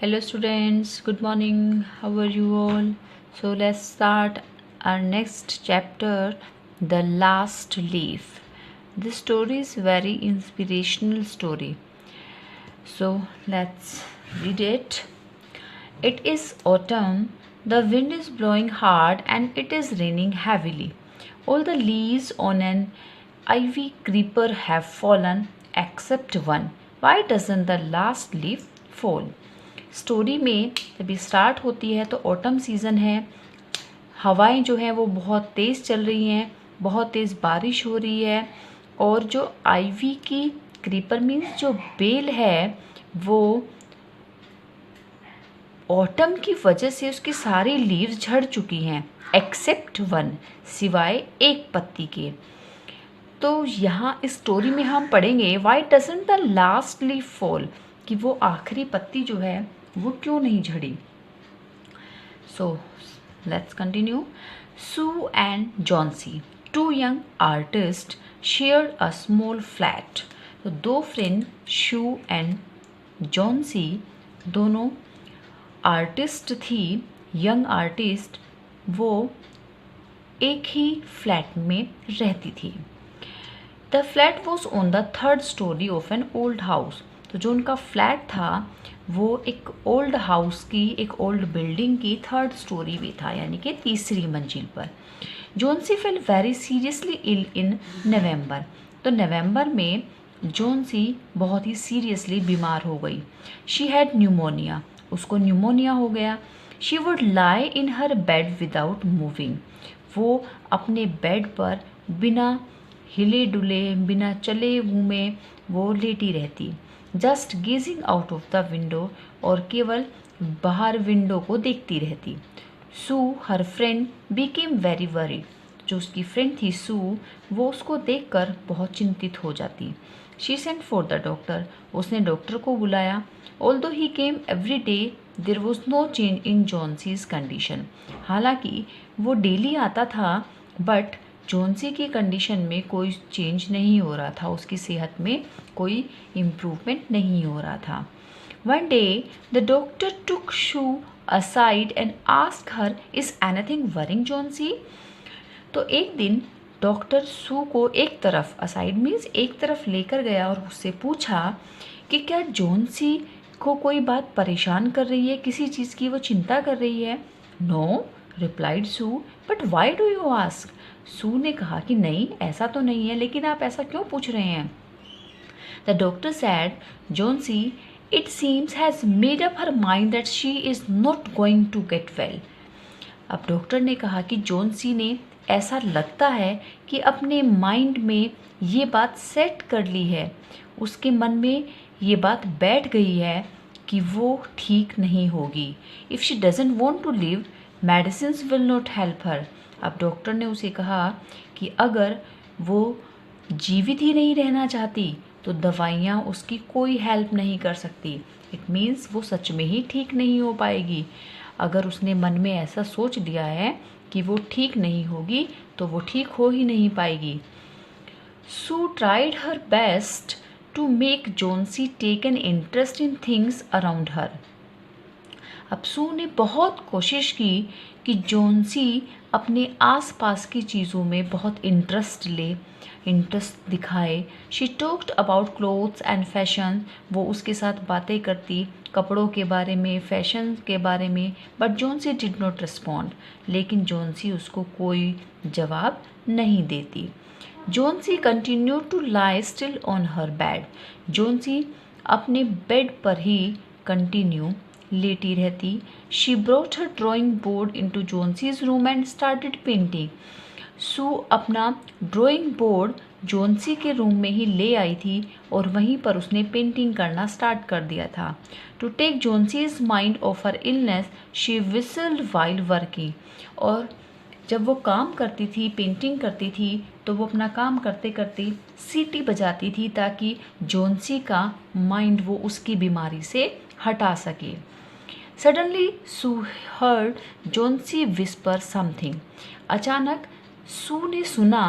Hello students, good morning. How are you all? So let's start our next chapter, The Last Leaf. This story is very inspirational story. So let's read it. It is autumn. The wind is blowing hard and it is raining heavily. All the leaves on an ivy creeper have fallen except one. Why doesn't the last leaf fall? Story में जब start होती है तो autumn season है, हवाएं जो हैं वो बहुत तेज़ चल रही हैं, बहुत तेज़ बारिश हो रही है और जो आइवी की क्रीपर मीन्स जो बेल है वो ऑटम की वजह से उसकी सारी लीव्स झड़ चुकी हैं एक्सेप्ट वन, सिवाय एक पत्ती के। तो यहाँ इस स्टोरी में हम पढ़ेंगे why doesn't the last leaf fall, कि वो आखिरी पत्ती जो है वो क्यों नहीं झड़ी। So let's continue. Sue and Johnsy, two young artist, shared a small flat. तो दो फ्रेंड शू एंड जॉन्सी दोनों आर्टिस्ट थी, यंग आर्टिस्ट, वो एक ही फ्लैट में रहती थी। The flat was on the third storey of an old house. तो जो उनका फ्लैट था वो एक ओल्ड हाउस की, एक ओल्ड बिल्डिंग की थर्ड स्टोरी भी था, यानी कि तीसरी मंजिल पर। Johnsy fell very seriously ill in November. तो नवंबर में जॉन्सी बहुत ही सीरियसली बीमार हो गई। शी हैड न्यूमोनिया, उसको न्यूमोनिया हो गया। She would lie in her bed without moving, वो अपने बेड पर बिना हिले डुले, बिना चले घूमे वो लेटी रहती, just gazing out of the window, और केवल बाहर विंडो को देखती रहती। Sue her friend became very worried, जो उसकी फ्रेंड थी सू, वो उसको देखकर बहुत चिंतित हो जाती। She sent for the doctor, उसने डॉक्टर को बुलाया। Although he came every day there was no change in Johnsy's condition, हालांकि वो डेली आता था बट जॉन्सी की कंडीशन में कोई चेंज नहीं हो रहा था, उसकी सेहत में कोई इम्प्रूवमेंट नहीं हो रहा था। One day the doctor took shoe aside and ask her, is anything worrying Johnsy. तो एक दिन डॉक्टर सू को एक तरफ, असाइड मीन्स एक तरफ लेकर गया और उससे पूछा कि क्या जॉन्सी को कोई बात परेशान कर रही है, किसी चीज़ की वो चिंता कर रही है। No, replied Sue, but why do you ask. Sue ने कहा कि नहीं, ऐसा तो नहीं है, लेकिन आप ऐसा क्यों पूछ रहे हैं। The doctor said, Johnsy it seems has made up her mind that she is not going to get well. अब डॉक्टर ने कहा कि जॉन्सी ने, ऐसा लगता है कि अपने माइंड में ये बात सेट कर ली है, उसके मन में ये बात बैठ गई है कि वो ठीक नहीं होगी। If she doesn't want to live, medicines will not help her. अब डॉक्टर ने उसे कहा कि अगर वो जीवित ही नहीं रहना चाहती तो दवाइयाँ उसकी कोई हेल्प नहीं कर सकती। इट मीन्स वो सच में ही ठीक नहीं हो पाएगी। अगर उसने मन में ऐसा सोच लिया है कि वो ठीक नहीं होगी तो वो ठीक हो ही नहीं पाएगी। Sue tried her best to make Johnsy take an interest in things around her. अब सू ने बहुत कोशिश की कि जॉन्सी अपने आसपास की चीज़ों में बहुत इंटरेस्ट ले, इंटरेस्ट दिखाए। She talked about clothes and fashion, वो उसके साथ बातें करती कपड़ों के बारे में, फैशन के बारे में, but Johnsy did not respond, लेकिन जॉन्सी उसको कोई जवाब नहीं देती। Johnsy continue to lie still on her bed, Johnsy अपने बेड पर ही कंटिन्यू लेटी रहती। She brought her drawing board into Johnsy's room and started painting. Sue अपना ड्राइंग बोर्ड जॉन्सी के रूम में ही ले आई थी और वहीं पर उसने पेंटिंग करना स्टार्ट कर दिया था। To take Johnsy's mind off her illness, she whistled while working. और जब वो काम करती थी, पेंटिंग करती थी, तो वो अपना काम करते करते सीटी बजाती थी ताकि जॉन्सी का माइंड वो उसकी बीमारी से हटा सके। सडनली सू हर्ड जॉन्सी विस्पर समथिंग। अचानक सू ने सुना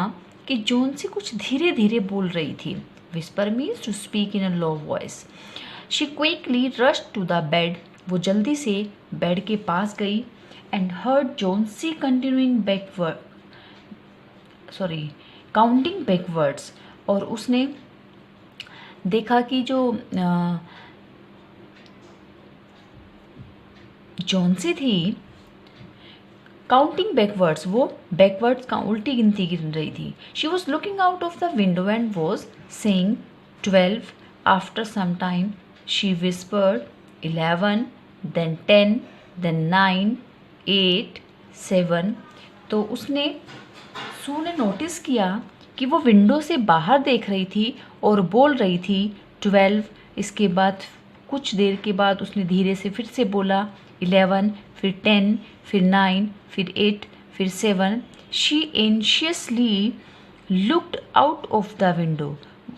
कि जॉन्सी कुछ धीरे धीरे बोल रही थी। Whisper means to speak in a low voice. She quickly rushed to the bed वो जल्दी से बेड के पास गई and heard Johnsy continuing counting backwards. और उसने देखा कि जो जोन्सी थी काउंटिंग बैकवर्ड्स, वो बैकवर्ड्स का उल्टी गिनती गिन रही थी। She was looking out of the window and was saying 12। After some time she whispered 11, then 10, then 9, 8, 7। तो सू ने नोटिस किया कि वो विंडो से बाहर देख रही थी और बोल रही थी 12। इसके बाद कुछ देर के बाद उसने धीरे से फिर से बोला 11, फिर 10, फिर 9, फिर 8, फिर 7। She anxiously looked out of the window.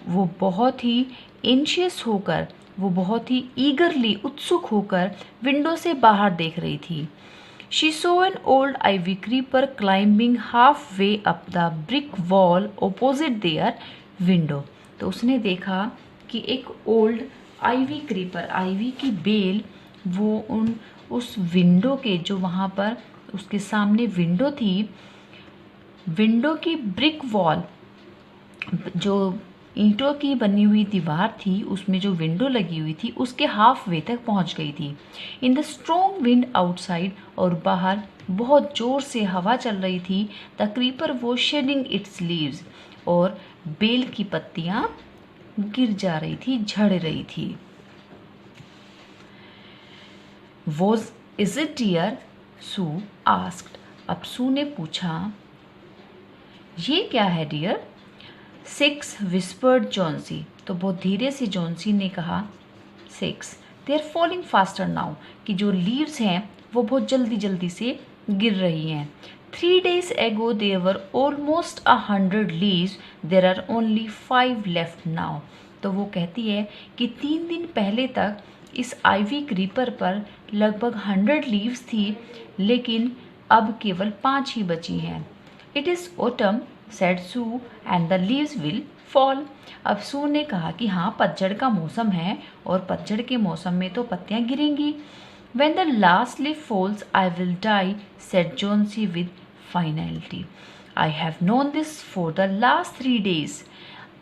वो बहुत ही एंशियस होकर, वो बहुत ही ईगरली, उत्सुक होकर विंडो से बाहर देख रही थी। She saw an old ivy creeper climbing halfway up the brick wall opposite their window। तो उसने देखा कि एक ओल्ड आइवी क्रीपर, आइवी की बेल, वो उस विंडो के, जो वहाँ पर उसके सामने विंडो थी, विंडो की ब्रिक वॉल, जो ईंटों की बनी हुई दीवार थी, उसमें जो विंडो लगी हुई थी उसके हाफ वे तक पहुंच गई थी। In the strong wind outside, और बाहर बहुत जोर से हवा चल रही थी। द क्रीपर वो शेडिंग इट्स लीव्स, और बेल की पत्तियां गिर जा रही थी, झड़ रही थी। Was is it dear? Sue asked. अब सू ने पूछा, ये क्या है डियर? 6 whispered Johnsy. तो बहुत धीरे से जॉन्सी ने कहा 6। They are falling faster now, कि जो लीव्स हैं वो बहुत जल्दी जल्दी से गिर रही हैं। 3 days ago there were almost 100 leaves, there are only 5 left now। तो वो कहती है कि 3 दिन पहले तक इस आइवी क्रीपर पर लगभग 100 लीव्स थी, लेकिन अब केवल 5 ही बची हैं। It is autumn said Sue and the leaves will fall। अब सू ने कहा कि हाँ, पतझड़ का मौसम है और पतझड़ के मौसम में तो पत्तियां गिरेंगी। When the last leaf falls, I will die, said Jonesy with finality। I have known this for the last 3 days।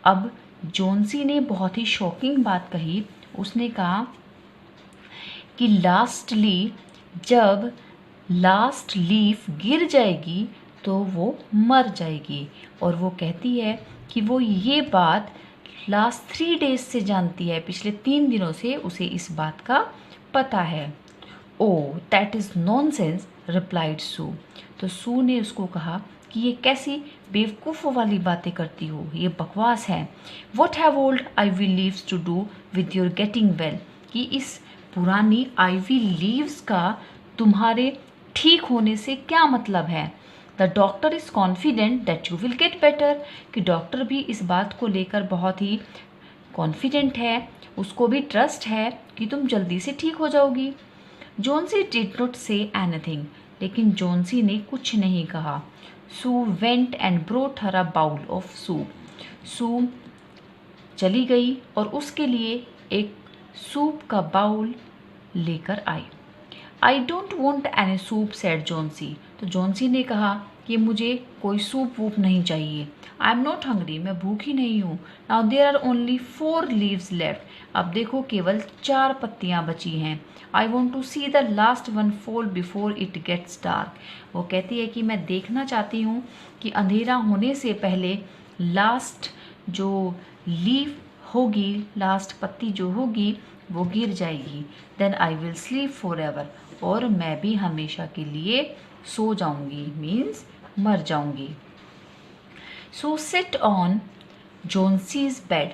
अब जोन्सी ने बहुत ही शॉकिंग बात कही। उसने कहा कि जब लास्ट लीफ गिर जाएगी तो वो मर जाएगी। और वो कहती है कि वो ये बात लास्ट 3 days से जानती है, पिछले 3 दिनों से उसे इस बात का पता है। Oh that is nonsense, replied Sue. तो सू ने उसको कहा कि ये कैसी बेवकूफ़ों वाली बातें करती हो, ये बकवास है। What have old ivy leaves to do with your getting well, कि इस पुरानी आइवी लीव्स का तुम्हारे ठीक होने से क्या मतलब है। The doctor is confident that you will get better, कि डॉक्टर भी इस बात को लेकर बहुत ही कॉन्फिडेंट है, उसको भी ट्रस्ट है कि तुम जल्दी से ठीक हो जाओगी। Johnsy did not say anything, लेकिन जोन्सी ने कुछ नहीं कहा। Sue went and brought her a bowl of soup. Sue चली गई और उसके लिए एक सूप का बाउल लेकर आई। I don't want any soup, said Johnsy. तो जोन्सी ने कहा कि मुझे कोई सूप वूप नहीं चाहिए। आई एम नॉट हंग्री, मैं भूखी नहीं हूँ। Now there are only 4 leaves left, अब देखो केवल 4 पत्तियाँ बची हैं। I want to see the last one fall before it gets dark. वो कहती है कि मैं देखना चाहती हूँ कि अंधेरा होने से पहले लास्ट जो लीव होगी, लास्ट पत्ती जो होगी वो गिर जाएगी। Then I will sleep forever, और मैं भी हमेशा के लिए सो जाऊंगी, मीन्स मर जाऊंगी। सू सिट ऑन जोन्सीज बेड।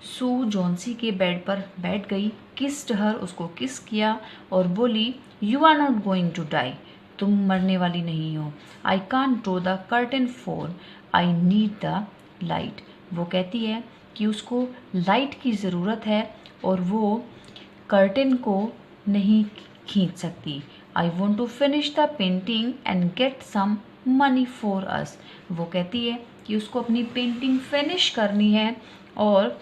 सू जोन्सी के बेड पर बैठ गई, किस्ड हर, उसको किस किया और बोली you are not going to die, तुम मरने वाली नहीं हो। I can't draw the curtain for I need the light. वो कहती है कि उसको लाइट की ज़रूरत है और वो कर्टन को नहीं खींच सकती। I want to finish the painting and get some money for us. वो कहती है कि उसको अपनी पेंटिंग फिनिश करनी है और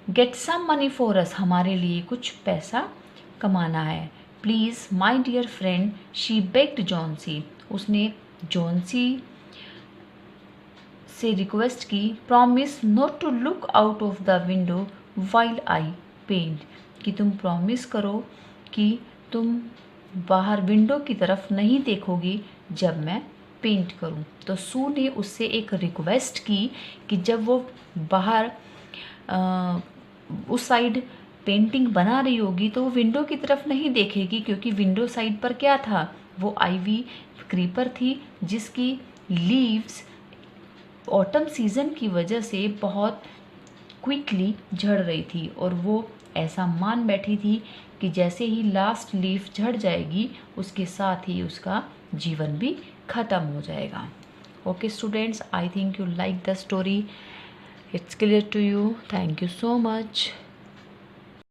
get some money for us, हमारे लिए कुछ पैसा कमाना है। Please my dear friend, she begged Johnsy, उसने जॉन्सी से रिक्वेस्ट की। Promise not to look out of the window while I paint, कि तुम प्रॉमिस करो कि तुम बाहर विंडो की तरफ नहीं देखोगी जब मैं पेंट करूं। तो सू ने उससे एक रिक्वेस्ट की कि जब वो बाहर उस साइड पेंटिंग बना रही होगी तो वो विंडो की तरफ नहीं देखेगी, क्योंकि विंडो साइड पर क्या था, वो आइवी क्रीपर थी जिसकी लीव्स ऑटम सीज़न की वजह से बहुत क्विकली झड़ रही थी, और वो ऐसा मान बैठी थी कि जैसे ही लास्ट लीफ झड़ जाएगी उसके साथ ही उसका जीवन भी ख़त्म हो जाएगा। Okay students, I think you like the story, it's clear to you. Thank you so much.